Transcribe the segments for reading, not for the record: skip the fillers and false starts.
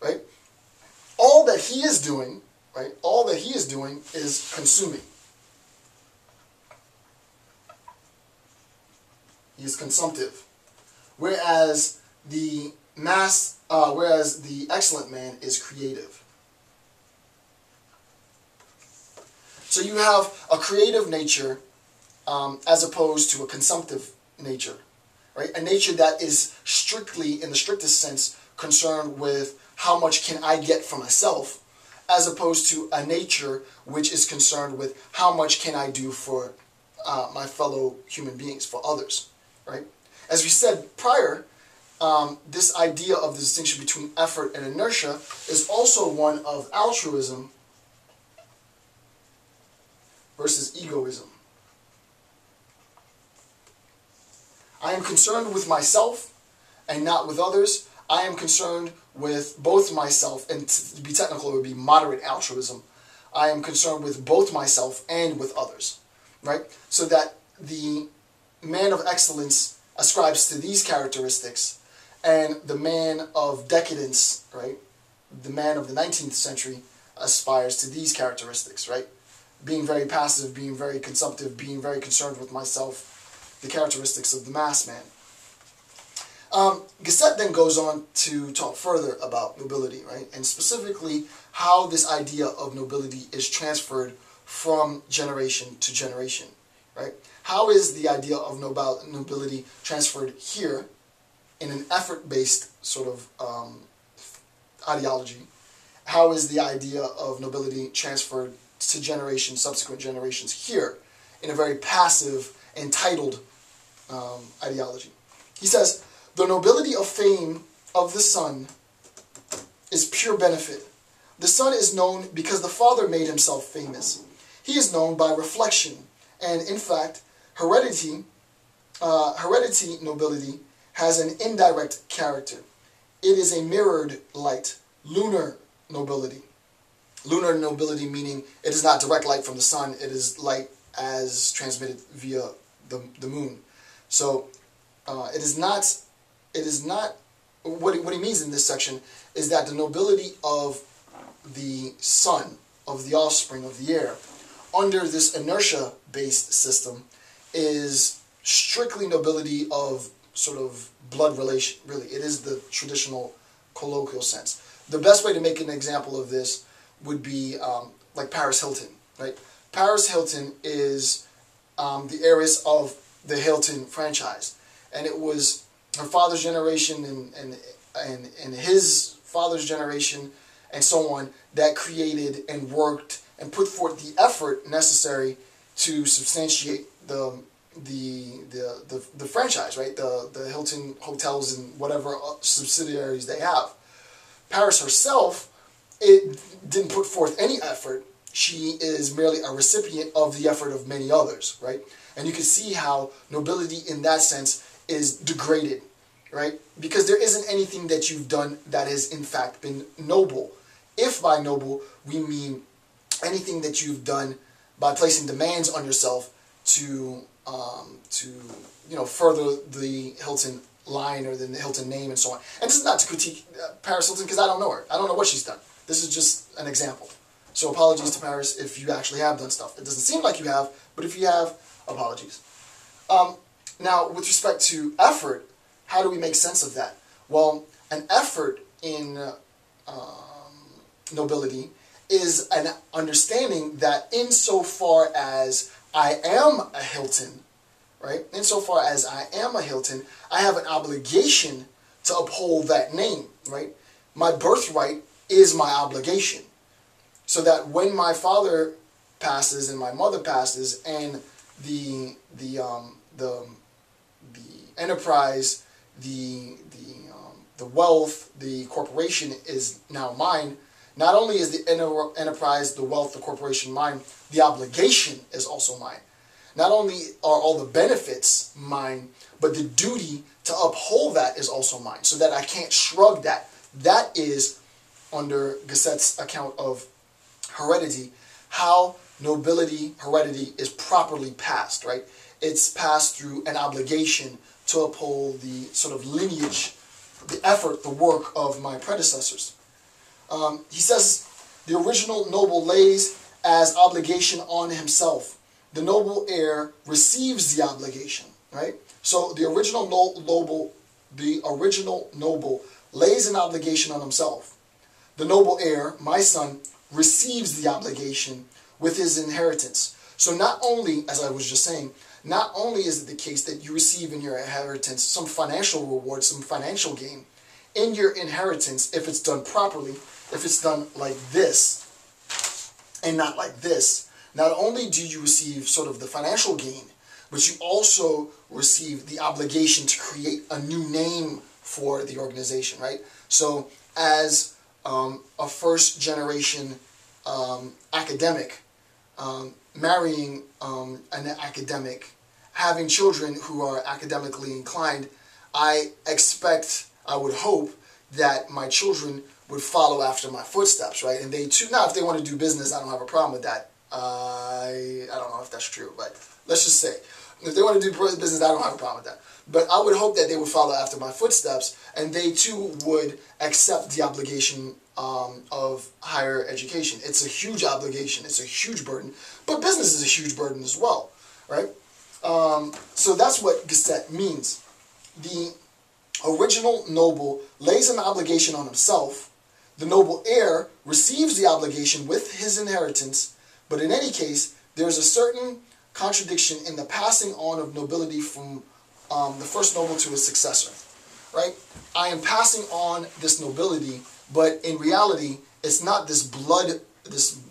right? All that he is doing, right? All that he is doing is consuming. He is consumptive. Whereas the excellent man is creative. So you have a creative nature as opposed to a consumptive nature, right? A nature that is strictly, in the strictest sense, concerned with how much can I get for myself, as opposed to a nature which is concerned with how much can I do for my fellow human beings, for others, right? As we said prior, this idea of the distinction between effort and inertia is also one of altruism versus egoism. I am concerned with myself and not with others. I am concerned with both myself, and to be technical, it would be moderate altruism. I am concerned with both myself and with others, right? So that the man of excellence ascribes to these characteristics, and the man of decadence, right, the man of the 19th century, aspires to these characteristics, right? Being very passive, being very consumptive, being very concerned with myself, the characteristics of the mass man. Gasset then goes on to talk further about nobility, right? And specifically how this idea of nobility is transferred from generation to generation, right? How is the idea of nobility transferred here in an effort-based sort of ideology? How is the idea of nobility transferred to subsequent generations here in a very passive, entitled ideology? He says, the nobility of fame of the son is pure benefit. The son is known because the father made himself famous. He is known by reflection, and in fact, heredity nobility has an indirect character. It is a mirrored light, lunar nobility. Lunar nobility meaning it is not direct light from the sun, it is light as transmitted via the moon. So it is not, what he means in this section is that the nobility of the son, of the offspring, of the heir, under this inertia-based system is strictly nobility of sort of blood relation, really. It is the traditional colloquial sense. The best way to make an example of this would be like Paris Hilton, right? Paris Hilton is the heiress of the Hilton franchise, and it was her father's generation and his father's generation and so on that created and worked and put forth the effort necessary to substantiate the franchise, right? The Hilton hotels and whatever subsidiaries they have. Paris herself, it didn't put forth any effort. She is merely a recipient of the effort of many others, right? And you can see how nobility in that sense is degraded, right? Because there isn't anything that you've done that has in fact been noble. If by noble we mean anything that you've done by placing demands on yourself to further the Hilton line or the Hilton name and so on. And this is not to critique Paris Hilton because I don't know her. I don't know what she's done. This is just an example. So apologies to Paris if you actually have done stuff. It doesn't seem like you have, but if you have, apologies. Now, with respect to effort, how do we make sense of that? Well, an effort in nobility is an understanding that insofar as I am a Hilton, right? Insofar as I am a Hilton, I have an obligation to uphold that name, right? My birthright is my obligation. So that when my father passes and my mother passes and the enterprise, the wealth, the corporation is now mine, not only is the enterprise, the wealth, the corporation mine, the obligation is also mine. Not only are all the benefits mine, but the duty to uphold that is also mine, so that I can't shrug that. That is, under Gasset's account of heredity, how nobility, heredity is properly passed, right? It's passed through an obligation to uphold the sort of lineage, the effort, the work of my predecessors. He says the original noble lays as obligation on himself. The noble heir receives the obligation, right? So the original noble lays an obligation on himself. The noble heir, my son, receives the obligation with his inheritance. So not only, as I was just saying, not only is it the case that you receive in your inheritance some financial reward, some financial gain, in your inheritance, if it's done properly, if it's done like this and not like this, not only do you receive sort of the financial gain, but you also receive the obligation to create a new name for the organization, right? So as a first generation academic, marrying an academic, having children who are academically inclined, I would hope that my children would follow after my footsteps, right? And they too, now if they want to do business, I don't have a problem with that. I don't know if that's true, but let's just say, if they want to do business, I don't have a problem with that. But I would hope that they would follow after my footsteps, and they too would accept the obligation of higher education. It's a huge obligation, it's a huge burden, but business is a huge burden as well, right? So that's what Gasset means. The original noble lays an obligation on himself. The noble heir receives the obligation with his inheritance, but in any case, there's a certain contradiction in the passing on of nobility from the first noble to his successor, right? I am passing on this nobility, but in reality, it's not this blood, this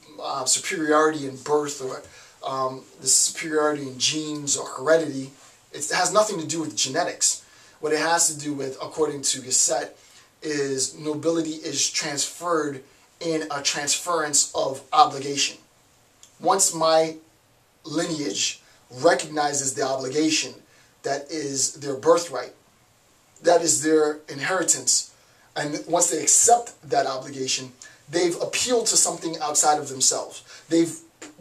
superiority in birth, or this superiority in genes or heredity. It has nothing to do with genetics. What it has to do with, according to Gasset, is nobility is transferred in a transference of obligation. Once my lineage recognizes the obligation that is their birthright, that is their inheritance, and once they accept that obligation, they've appealed to something outside of themselves. They've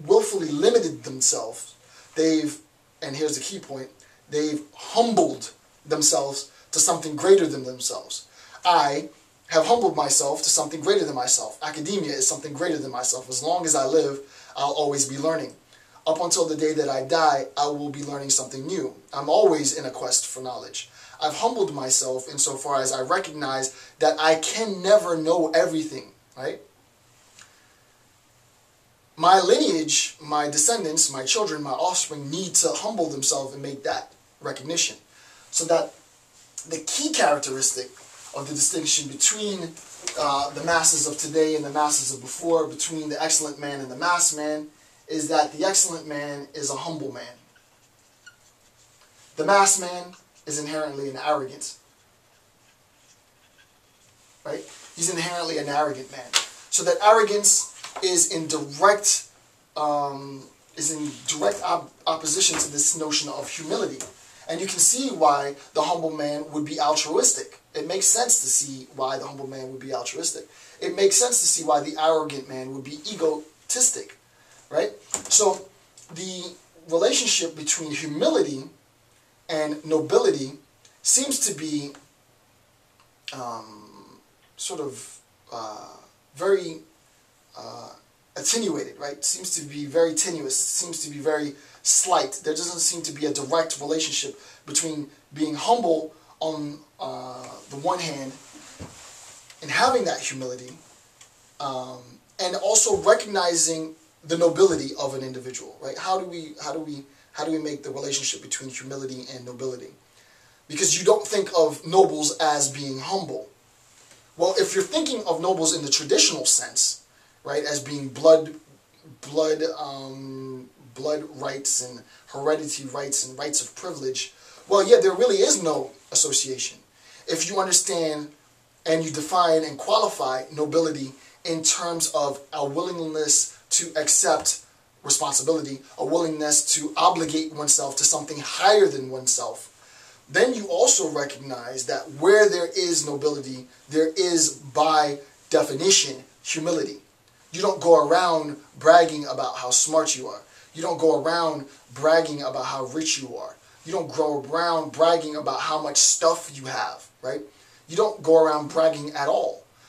willfully limited themselves. And here's the key point, they've humbled themselves to something greater than themselves. I have humbled myself to something greater than myself. Academia is something greater than myself. As long as I live, I'll always be learning. Up until the day that I die, I will be learning something new. I'm always in a quest for knowledge. I've humbled myself insofar as I recognize that I can never know everything, right? My lineage, my descendants, my children, my offspring need to humble themselves and make that recognition. So that the key characteristic of the distinction between the masses of today and the masses of before, between the excellent man and the mass man, is that the excellent man is a humble man. The mass man is inherently an arrogant. Right? He's inherently an arrogant man. So that arrogance is in direct opposition to this notion of humility. And you can see why the humble man would be altruistic. It makes sense to see why the humble man would be altruistic. It makes sense to see why the arrogant man would be egotistic. Right? So the relationship between humility and nobility seems to be very attenuated, right? Seems to be very tenuous, seems to be very slight. There doesn't seem to be a direct relationship between being humble on the one hand and having that humility, and also recognizing the nobility of an individual, right? How do we make the relationship between humility and nobility? Because you don't think of nobles as being humble. Well, if you're thinking of nobles in the traditional sense, right, as being blood rights and heredity rights and rights of privilege, well, yeah, there really is no association. If you understand and you define and qualify nobility in terms of a willingness to accept responsibility, a willingness to obligate oneself to something higher than oneself, then you also recognize that where there is nobility, there is, by definition, humility. You don't go around bragging about how smart you are. You don't go around bragging about how rich you are. You don't go around bragging about how much stuff you have, right? You don't go around bragging at all.